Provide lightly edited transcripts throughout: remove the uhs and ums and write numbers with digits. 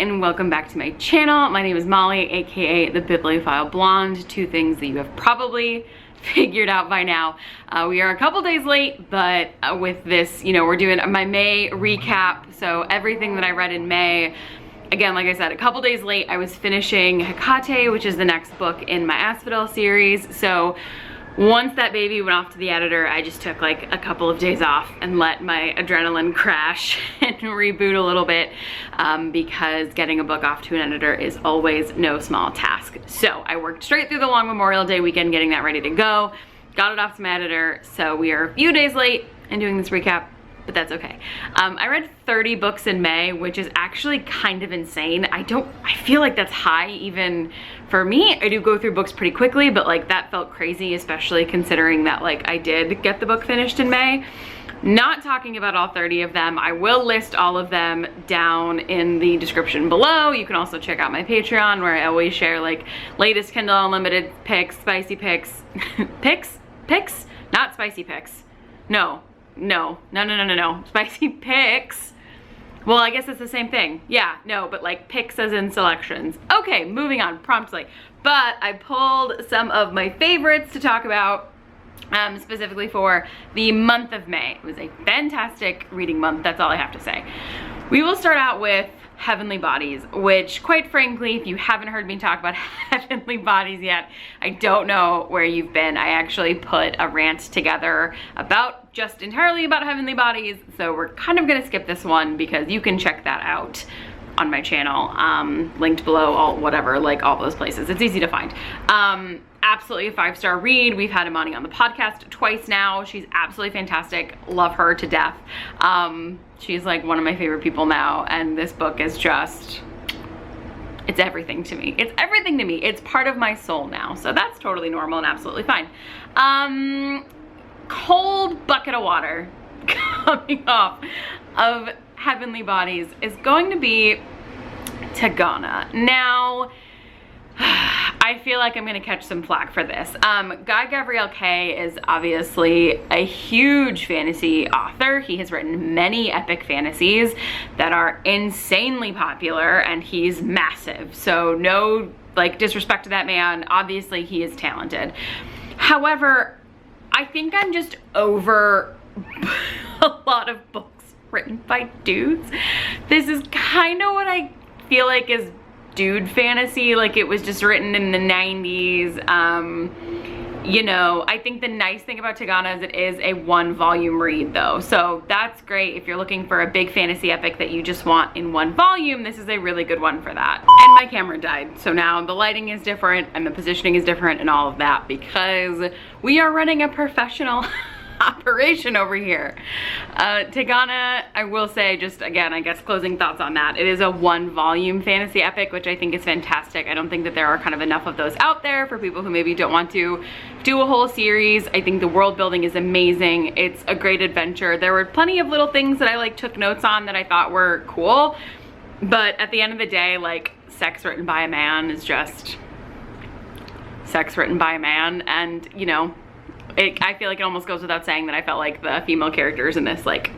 and welcome back to my channel. My name is Molly, aka the Bibliophile Blonde. Two things that you have probably figured out by now. We are a couple days late, but with this, you know, we're doing my May recap. So everything that I read in May, again, like I said, a couple days late. I was finishing Hecate, which is the next book in my Asphodel series. So once that baby went off to the editor, I just took like a couple of days off and let my adrenaline crash and reboot a little bit because getting a book off to an editor is always no small task. So I worked straight through the long Memorial Day weekend getting that ready to go, got it off to my editor. So we are a few days late in doing this recap, but that's okay. I read 30 books in May, which is actually kind of insane. I feel like that's high even for me. I do go through books pretty quickly, but like that felt crazy, especially considering that like I did get the book finished in May. Not talking about all 30 of them. I will list all of them down in the description below. You can also check out my Patreon where I always share like latest Kindle Unlimited picks, spicy picks, picks? Not spicy picks. No. Spicy picks. Well, I guess it's the same thing. Yeah, no, but like picks as in selections. Okay, moving on promptly. But I pulled some of my favorites to talk about specifically for the month of May. It was a fantastic reading month. That's all I have to say. We will start out with Heavenly Bodies, which quite frankly, if you haven't heard me talk about Heavenly Bodies yet, I don't know where you've been. I actually put a rant together about just entirely about Heavenly Bodies, so we're kind of gonna skip this one because you can check that out on my channel, linked below, all whatever, like all those places. It's easy to find. Absolutely a 5-star read. We've had Imani on the podcast twice now. She's absolutely fantastic. Love her to death. She's like one of my favorite people now, and this book is just, it's everything to me. It's everything to me. It's part of my soul now, so that's totally normal and absolutely fine. Cold bucket of water coming off of Heavenly Bodies is going to be Tagana. Now, I feel like I'm gonna catch some flack for this. Guy Gabriel Kay is obviously a huge fantasy author. He has written many epic fantasies that are insanely popular, and he's massive. So no like disrespect to that man. Obviously he is talented. However, I think I'm just over a lot of books written by dudes. This is kind of what I feel like is dude fantasy. Like it was just written in the 90s. You know, I think the nice thing about Tagana is it is a 1-volume read though. So that's great if you're looking for a big fantasy epic that you just want in 1 volume. This is a really good one for that. And my camera died. So now the lighting is different and the positioning is different and all of that because we are running a professional operation over here. Tagana, I will say, just again, I guess closing thoughts on that. It is a 1-volume fantasy epic, which I think is fantastic. I don't think that there are kind of enough of those out there for people who maybe don't want to do a whole series. I think the world building is amazing. It's a great adventure. There were plenty of little things that I like took notes on that I thought were cool, but at the end of the day, like sex written by a man is just sex written by a man, and you know, I feel like it almost goes without saying that I felt like the female characters in this like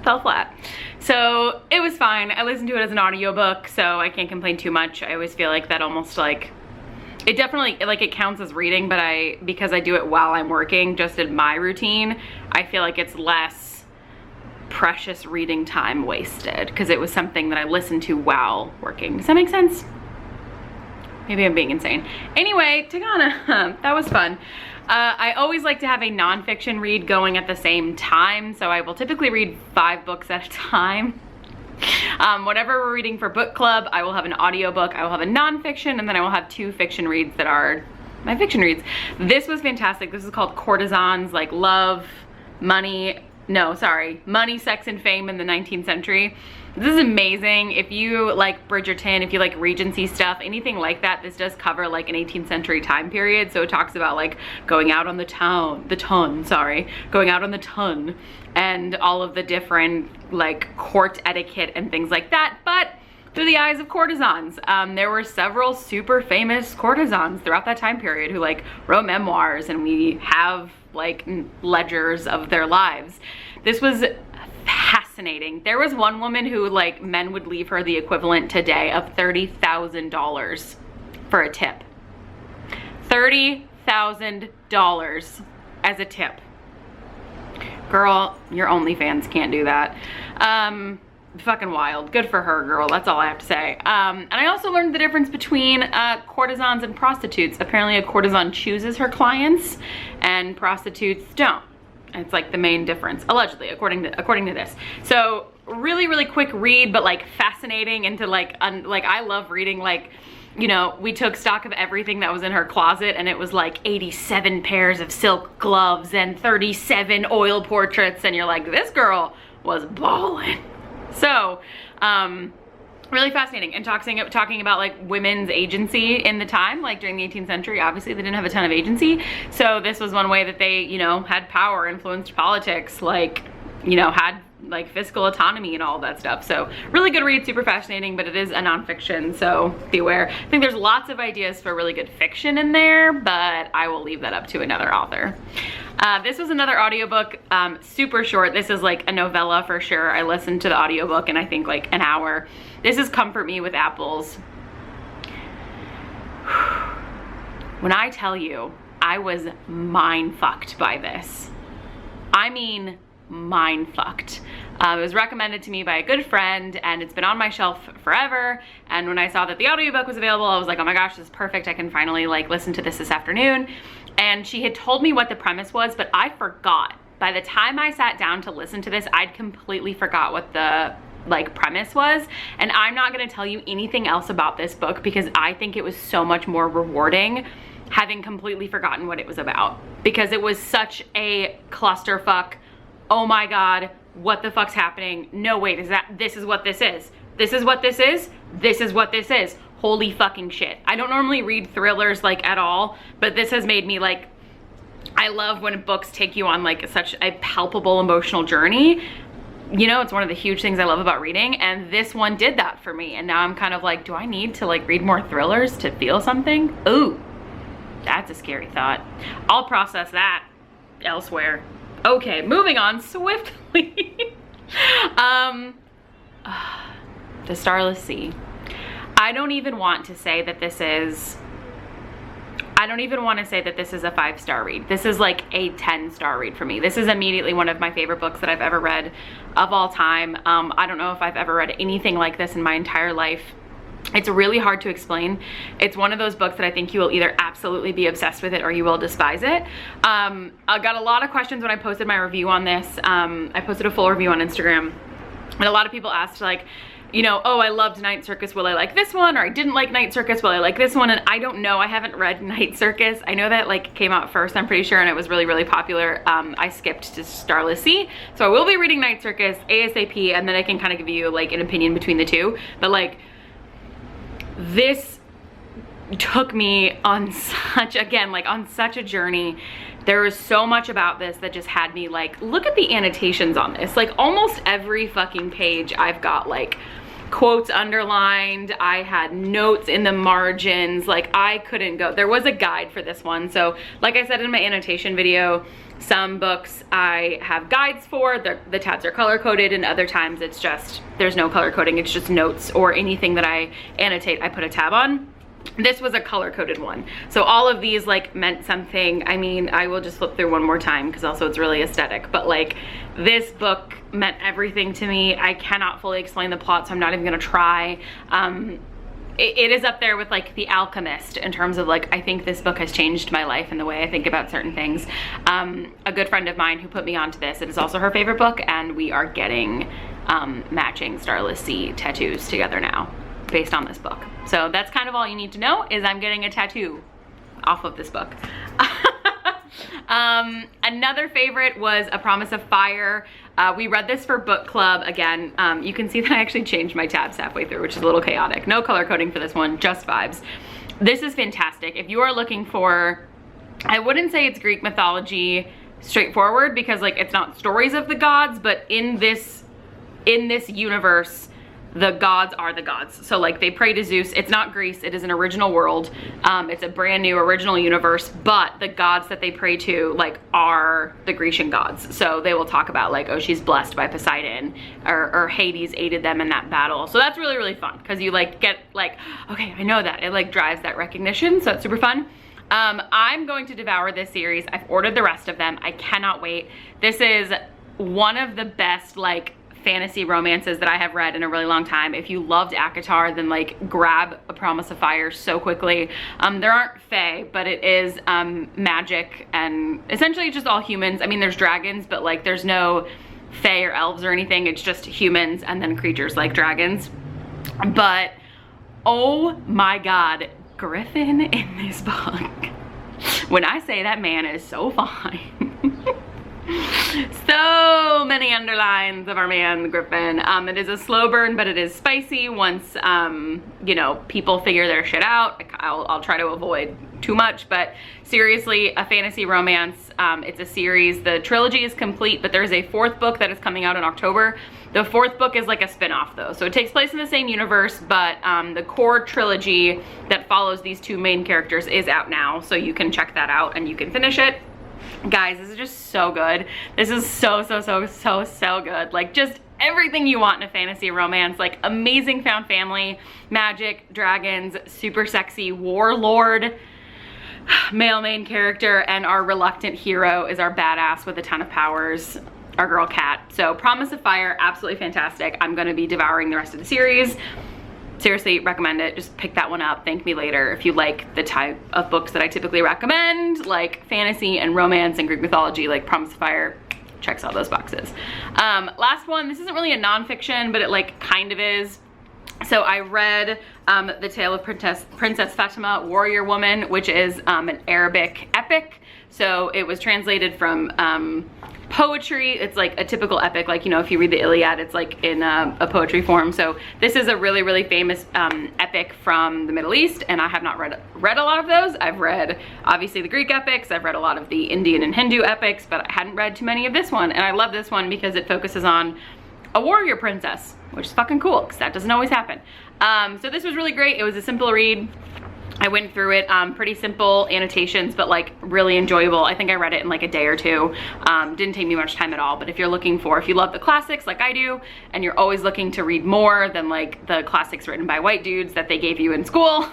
fell flat. So it was fine. I listened to it as an audiobook, so I can't complain too much. I always feel like that almost like, it definitely, like it counts as reading, but because I do it while I'm working, just in my routine, I feel like it's less precious reading time wasted because it was something that I listened to while working. Does that make sense? Maybe I'm being insane. Anyway, Tagana, that was fun. I always like to have a nonfiction read going at the same time, so I will typically read 5 books at a time. Whatever we're reading for book club, I will have an audiobook, I will have a nonfiction, and then I will have 2 fiction reads that are my fiction reads. This was fantastic. This is called Courtsans, like love, money, money, sex, and fame in the 19th century. This is amazing. If you like Bridgerton, if you like Regency stuff, anything like that, this does cover like an 18th century time period. So it talks about like going out on going out on the ton and all of the different like court etiquette and things like that, but through the eyes of courtesans. There were several super famous courtesans throughout that time period who like wrote memoirs, and we have like ledgers of their lives. This was fascinating. fascinating. There was one woman who, like, men would leave her the equivalent today of $30,000 for a tip. $30,000 as a tip. Girl, your OnlyFans can't do that. Fucking wild. Good for her, girl. That's all I have to say. And I also learned the difference between courtesans and prostitutes. Apparently a courtesan chooses her clients and prostitutes don't. It's like the main difference, allegedly, according to this. So really, really quick read, but like fascinating into like, I love reading, like, you know, we took stock of everything that was in her closet, and it was like 87 pairs of silk gloves and 37 oil portraits, and you're like, this girl was ballin'. So, really fascinating, and talking about like women's agency in the time, like during the 18th century. Obviously they didn't have a ton of agency, so this was one way that they, you know, had power, influenced politics, like, you know, had like fiscal autonomy and all of that stuff. So really good read, super fascinating, but it is a nonfiction, so beware. I think there's lots of ideas for really good fiction in there, but I will leave that up to another author. This was another audiobook, super short. This is like a novella for sure. I listened to the audiobook in I think like an hour. This is Comfort Me with Apples. When I tell you, I was mind fucked by this. I mean, mind fucked. It was recommended to me by a good friend, and it's been on my shelf forever. And when I saw that the audiobook was available, I was like, oh my gosh, this is perfect. I can finally like listen to this afternoon. And she had told me what the premise was, but I forgot. By the time I sat down to listen to this, I'd completely forgot what the like premise was. And I'm not gonna tell you anything else about this book because I think it was so much more rewarding having completely forgotten what it was about, because it was such a clusterfuck. Oh my God, what the fuck's happening? No, wait, this is what this is. This is what this is. This is what this is. Holy fucking shit. I don't normally read thrillers like at all, but this has made me like, I love when books take you on like such a palpable emotional journey. You know, it's one of the huge things I love about reading, and this one did that for me. And now I'm kind of like, do I need to like read more thrillers to feel something? Ooh, that's a scary thought. I'll process that elsewhere. Okay, moving on swiftly. The Starless Sea. I don't even want to say that this is a 5-star read. This is like a 10-star read for me. This is immediately one of my favorite books that I've ever read of all time. I don't know if I've ever read anything like this in my entire life. It's really hard to explain. It's one of those books that I think you will either absolutely be obsessed with it or you will despise it. I got a lot of questions when I posted my review on this. I posted a full review on Instagram, and a lot of people asked like, you know, oh, I loved Night Circus, will I like this one? Or I didn't like Night Circus, will I like this one? And I don't know, I haven't read Night Circus. I know that like came out first, I'm pretty sure, and it was really, really popular. I skipped to Starless Sea. So I will be reading Night Circus ASAP, and then I can kind of give you like an opinion between the two. But like, this took me on such, again, like on such a journey. There was so much about this that just had me like, look at the annotations on this. Like almost every fucking page I've got like quotes underlined. I had notes in the margins. Like I couldn't go. There was a guide for this one. So like I said in my annotation video, some books I have guides for, the tabs are color coded, and other times it's just, there's no color coding. It's just notes or anything that I annotate, I put a tab on. This was a color coded one. So all of these like meant something. I mean, I will just flip through one more time because also it's really aesthetic, but like this book meant everything to me. I cannot fully explain the plot, so I'm not even gonna try. It is up there with like The Alchemist in terms of like, I think this book has changed my life and the way I think about certain things. A good friend of mine who put me onto this, it is also her favorite book, and we are getting matching Starless Sea tattoos together now based on this book. So that's kind of all you need to know, is I'm getting a tattoo off of this book. Another favorite was A Promise of Fire. We read this for book club. Again, you can see that I actually changed my tabs halfway through, which is a little chaotic. No color coding for this one, just vibes. This is fantastic. If you are looking for, I wouldn't say it's Greek mythology straightforward, because like it's not stories of the gods, but in this universe, the gods are the gods. So like they pray to Zeus. It's not Greece, it is an original world. It's a brand new original universe, but the gods that they pray to like are the Grecian gods. So they will talk about like, oh, she's blessed by Poseidon, or Hades aided them in that battle. So that's really, really fun because you like get like, okay, I know that. It like drives that recognition. So it's super fun. I'm going to devour this series. I've ordered the rest of them. I cannot wait. This is one of the best like fantasy romances that I have read in a really long time. If you loved ACOTAR, then like grab A Promise of Fire so quickly. There aren't fae, but it is magic, and essentially it's just all humans. I mean, there's dragons, but like there's no fae or elves or anything. It's just humans and then creatures like dragons. But oh my God, Griffin in this book. When I say that man is so fine. So many underlines of our man Griffin. It is a slow burn, but it is spicy once you know, people figure their shit out. I'll try to avoid too much, but seriously, a fantasy romance. It's a series. The trilogy is complete, but there's a 4th book that is coming out in October. The 4th book is like a spin-off though, so it takes place in the same universe, but the core trilogy that follows these 2 main characters is out now, so you can check that out and you can finish it. Guys, this is just so good. This is so good. Like just everything you want in a fantasy romance. Like amazing found family, magic, dragons, super sexy warlord, male main character, and our reluctant hero is our badass with a ton of powers, our girl Cat. So Promise of Fire, absolutely fantastic. I'm gonna be devouring the rest of the series. Seriously, recommend it. Just pick that one up. Thank me later if you like the type of books that I typically recommend, like fantasy and romance and Greek mythology. Like Promise of Fire checks all those boxes. Last one, this isn't really a nonfiction, but it like kind of is. So I read The Tale of Princess Fatima, Warrior Woman, which is an Arabic epic. So it was translated from poetry. It's like a typical epic, like, you know, if you read the Iliad, it's like in a poetry form. So this is a really, really famous epic from the Middle East, and I have not read a lot of those. I've read obviously the Greek epics, I've read a lot of the Indian and Hindu epics, but I hadn't read too many of this one. And I love this one because it focuses on a warrior princess, which is fucking cool because that doesn't always happen. So this was really great. It was a simple read. I went through it, pretty simple annotations, but like really enjoyable. I think I read it in like a day or two. Didn't take me much time at all, but if you love the classics like I do, and you're always looking to read more than like the classics written by white dudes that they gave you in school,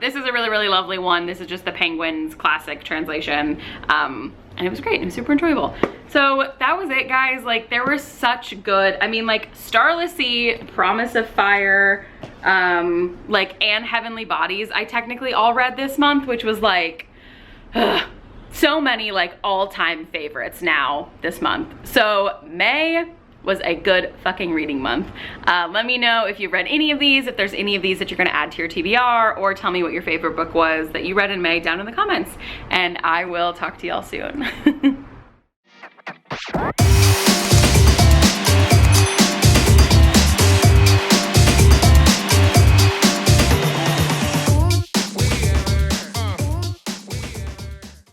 this is a really, really lovely one. This is just the Penguins classic translation. And it was great, it was super enjoyable. So that was it, guys. Like there were such good, I mean like Starla Sea, Promise of Fire, like and Heavenly Bodies, I technically all read this month, which was like, so many like all-time favorites now this month. So May was a good fucking reading month. Let me know if you've read any of these, if there's any of these that you're gonna add to your TBR, or tell me what your favorite book was that you read in May down in the comments, and I will talk to y'all soon.